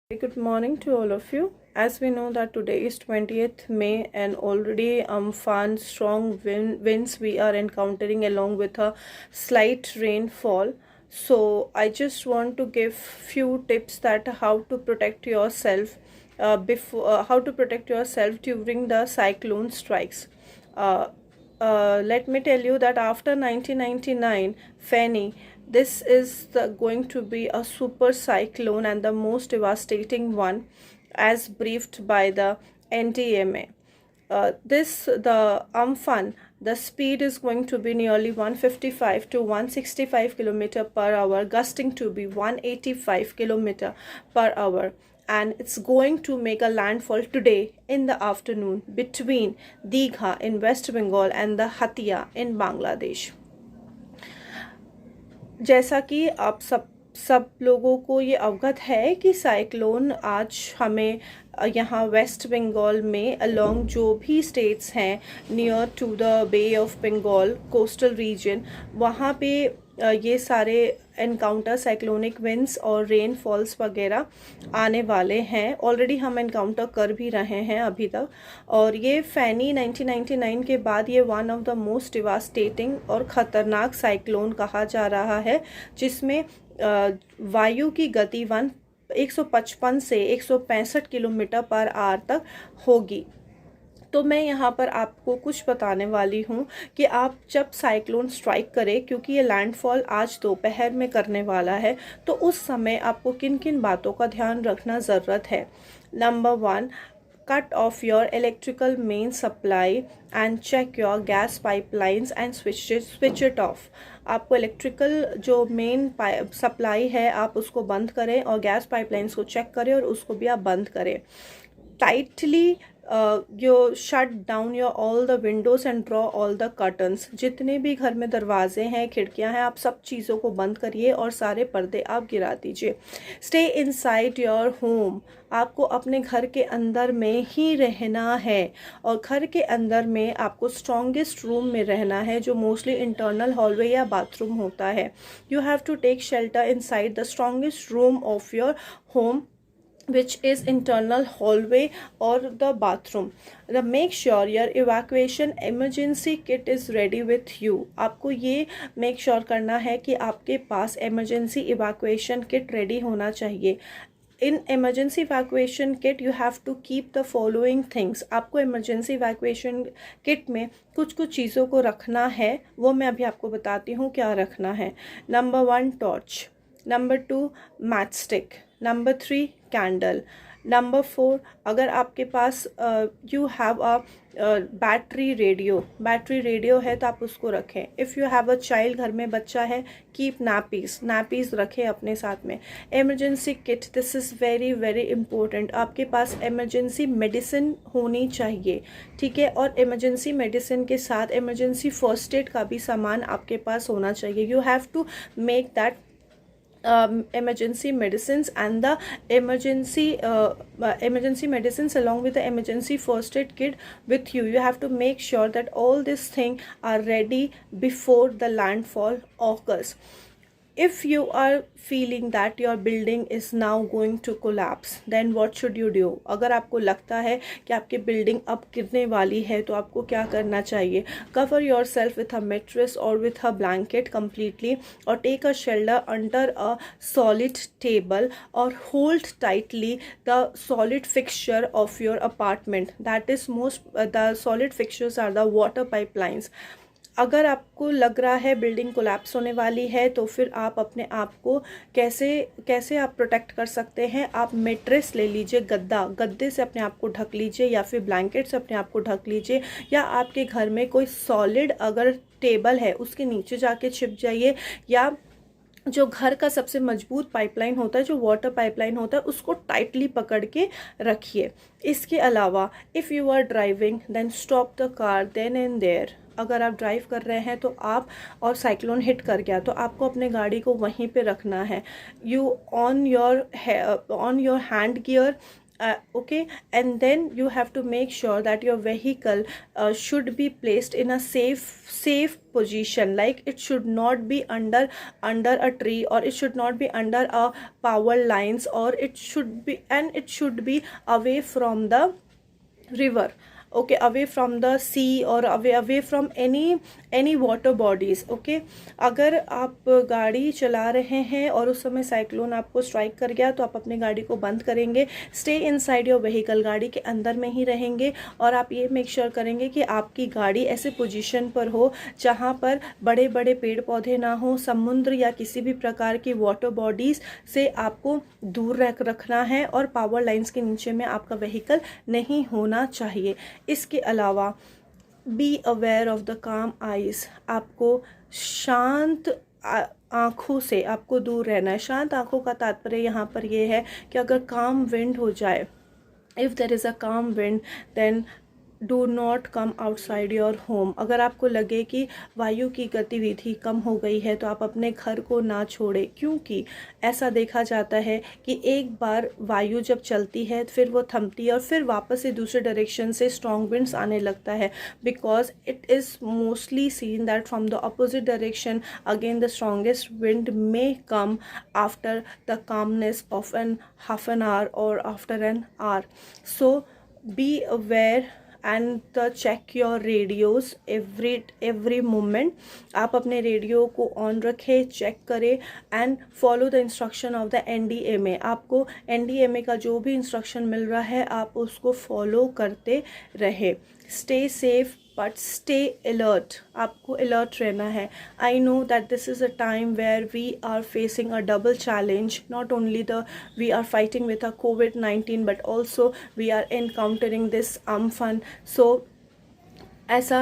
Good morning to all of you. As we know that today is 20th May and already fun strong winds we are encountering along with a slight rainfall. So I just want to give few tips that how to protect yourself how to protect yourself during the cyclone strikes. Uh, Let me tell you that after 1999 Fanny, this is going to be a super cyclone and the most devastating one as briefed by the NDMA. The Amphan, the speed is going to be nearly 155 to 165 kilometer per hour, gusting to be 185 kilometer per hour, and it's going to make a landfall today in the afternoon between Digha in West Bengal and the Hatia in Bangladesh. जैसा कि आप सब लोगों को ये अवगत है कि साइक्लोन आज हमें यहाँ वेस्ट बंगाल में अलोंग जो भी स्टेट्स हैं near to the bay of Bengal coastal region, वहाँ पे ये सारे एनकाउंटर साइक्लोनिक विंड्स और रेनफॉल्स वगैरह आने वाले हैं. ऑलरेडी हम एनकाउंटर कर भी रहे हैं अभी तक. और ये फैनी 1999 के बाद ये one of the most devastating और ख़तरनाक साइक्लोन कहा जा रहा है, जिसमें वायु की गति 155 से 165 किलोमीटर पर आवर तक होगी. तो मैं यहाँ पर आपको कुछ बताने वाली हूँ कि आप जब साइक्लोन स्ट्राइक करें, क्योंकि ये लैंडफॉल आज दोपहर में करने वाला है, तो उस समय आपको किन किन बातों का ध्यान रखना ज़रूरत है. Number 1, cut off your electrical main supply and check your gas pipelines and switch it off. आपको इलेक्ट्रिकल जो मेन सप्लाई है आप उसको बंद करें और गैस पाइपलाइंस को चेक करें और उसको भी आप बंद करें. Tightly you shut down your all the windows and draw all the curtains. जितने भी घर में दरवाजे हैं, खिड़कियां हैं, आप सब चीज़ों को बंद करिए और सारे पर्दे आप गिरा दीजिए. Stay inside your home. आपको अपने घर के अंदर में ही रहना है और घर के अंदर में आपको स्ट्रॉन्गेस्ट रूम में रहना है, जो मोस्टली इंटरनल हॉलवे या बाथरूम होता है. You have to take shelter inside the strongest room of your home, which is internal hallway or the bathroom. Make sure your evacuation emergency kit is ready with you. आपको ये make sure करना है कि आपके पास emergency evacuation kit ready होना चाहिए. In emergency evacuation kit you have to keep the following things. आपको emergency evacuation kit में कुछ चीज़ों को रखना है, वो मैं अभी आपको बताती हूँ क्या रखना है. Number 1 torch, number 2 match stick, number 3 candle, number 4 अगर आपके पास you have a battery radio है तो आप उसको रखें. If you have a child, घर में बच्चा है, कीप नैपीज़ रखें अपने साथ में. Emergency kit, this is very very important. आपके पास इमरजेंसी मेडिसिन होनी चाहिए, ठीक है. और इमरजेंसी मेडिसिन के साथ इमरजेंसी फर्स्ट एड का भी सामान आपके पास होना चाहिए. You have to make that emergency medicines and the emergency medicines along with the emergency first aid kit with you. You have to make sure that all these things are ready before the landfall occurs. If you are feeling that your building is now going to collapse, then what should you do? अगर आपको लगता है कि आपकी building अब गिरने वाली है तो आपको क्या करना चाहिए. Cover yourself with a mattress or with a blanket completely or take a shelter under a solid table or hold tightly the solid fixture of your apartment. That is the solid fixtures are the water pipelines. अगर आपको लग रहा है building collapse होने वाली है तो फिर आप अपने आप को कैसे आप प्रोटेक्ट कर सकते हैं. आप मेट्रेस ले लीजिए, गद्दे से अपने आप को ढक लीजिए या फिर ब्लैंकेट से अपने आप को ढक लीजिए, या आपके घर में कोई सॉलिड अगर टेबल है उसके नीचे जाके छिप जाइए, या जो घर का सबसे मजबूत पाइपलाइन होता है, जो वाटर पाइपलाइन होता है, उसको टाइटली पकड़ के रखिए. इसके अलावा if you are driving then stop the car then and there. अगर आप ड्राइव कर रहे हैं तो आप और साइक्लोन हिट कर गया तो आपको अपने गाड़ी को वहीं पे रखना है. You on your hand gear okay, and then you have to make sure that your vehicle should be placed in a safe position, like it should not be under a tree, or it should not be under a power lines, or it should be away from the river, okay, away from the sea, or away from any water bodies, okay. अगर आप गाड़ी चला रहे हैं और उस समय cyclone आपको स्ट्राइक कर गया, तो आप अपनी गाड़ी को बंद करेंगे, स्टे इनसाइड योर व्हीकल, गाड़ी के अंदर में ही रहेंगे, और आप ये मेक श्योर करेंगे कि आपकी गाड़ी ऐसे पोजीशन पर हो जहाँ पर बड़े बड़े पेड़ पौधे ना हो, समुद्र या किसी भी प्रकार की वाटर बॉडीज़ से आपको दूर रखना है, और पावर लाइंस के नीचे में आपका व्हीकल नहीं होना चाहिए। इसके अलावा बी अवेयर ऑफ द काम आइज़, आपको शांत आँखों से आपको दूर रहना है। शांत आँखों का तात्पर्य यहाँ पर यह है कि अगर काम विंड हो जाए, if there is a calm wind, then do not come outside your home. अगर आपको लगे कि वायु की गतिविधि कम हो गई है, तो आप अपने घर को ना छोड़ें, क्योंकि ऐसा देखा जाता है कि एक बार वायु जब चलती है फिर वो थमती है, और फिर वापस से दूसरे डायरेक्शन से स्ट्रॉन्ग विंड्स आने लगता है, because it is mostly seen that from the opposite direction again the strongest wind may come after the calmness of an half an hour or after an hour. So be aware and check your radios every moment. आप अपने radio को on रखें, check करें, and follow the instruction of the NDMA। आपको NDMA का जो भी instruction मिल रहा है आप उसको फॉलो करते रहे। Stay safe but stay alert, आपको अलर्ट रहना है। I know that this is a time where we are facing a double challenge, not only we are fighting with a COVID-19 but also we are encountering this Amphan. So ऐसा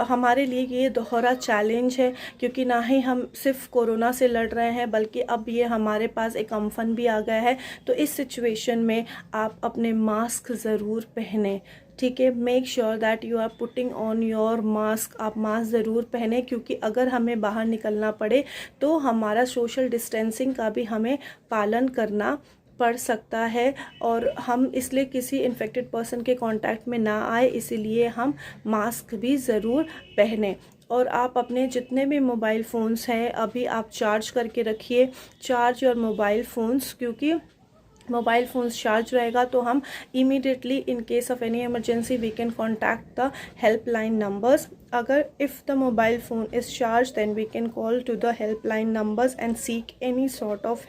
हमारे लिए ये दोहरा challenge है, क्योंकि ना ही हम सिर्फ कोरोना से लड़ रहे हैं, बल्कि अब ये हमारे पास एक अम्फन भी आ गया है। तो इस सिचुएशन में आप अपने मास्क ज़रूर पहने, ठीक है। Make sure that you are putting on your mask, आप मास्क ज़रूर पहने, क्योंकि अगर हमें बाहर निकलना पड़े तो हमारा सोशल डिस्टेंसिंग का भी हमें पालन करना पड़ सकता है, और हम इसलिए किसी इन्फेक्टेड पर्सन के कांटेक्ट में ना आए, इसीलिए हम मास्क भी ज़रूर पहने। और आप अपने जितने भी मोबाइल फ़ोन्स हैं अभी आप चार्ज करके रखिए, चार्ज योर मोबाइल फ़ोन्स, क्योंकि मोबाइल फ़ोन्स चार्ज रहेगा तो हम immediately in case of any emergency we can contact the helpline numbers. अगर if the mobile phone is charge then we can call to the helpline numbers and seek any sort of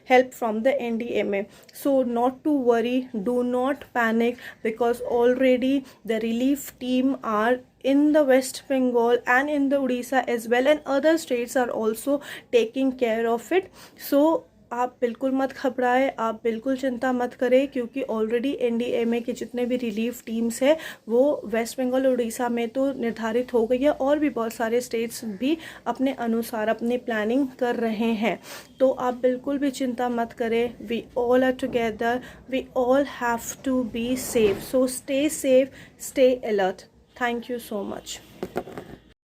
help from the NDMA. So not to worry, do not panic, because already the relief team are in the West Bengal and in the Odisha as well, and other states are also taking care of it. So आप बिल्कुल मत घबराएं, आप बिल्कुल चिंता मत करें, क्योंकि ऑलरेडी NDMA के जितने भी रिलीफ टीम्स हैं वो वेस्ट बंगाल उड़ीसा में तो निर्धारित हो गई है, और भी बहुत सारे स्टेट्स भी अपने अनुसार अपनी प्लानिंग कर रहे हैं। तो आप बिल्कुल भी चिंता मत करें। We all are together, we all have to be safe, so stay safe, stay alert. Thank you so much.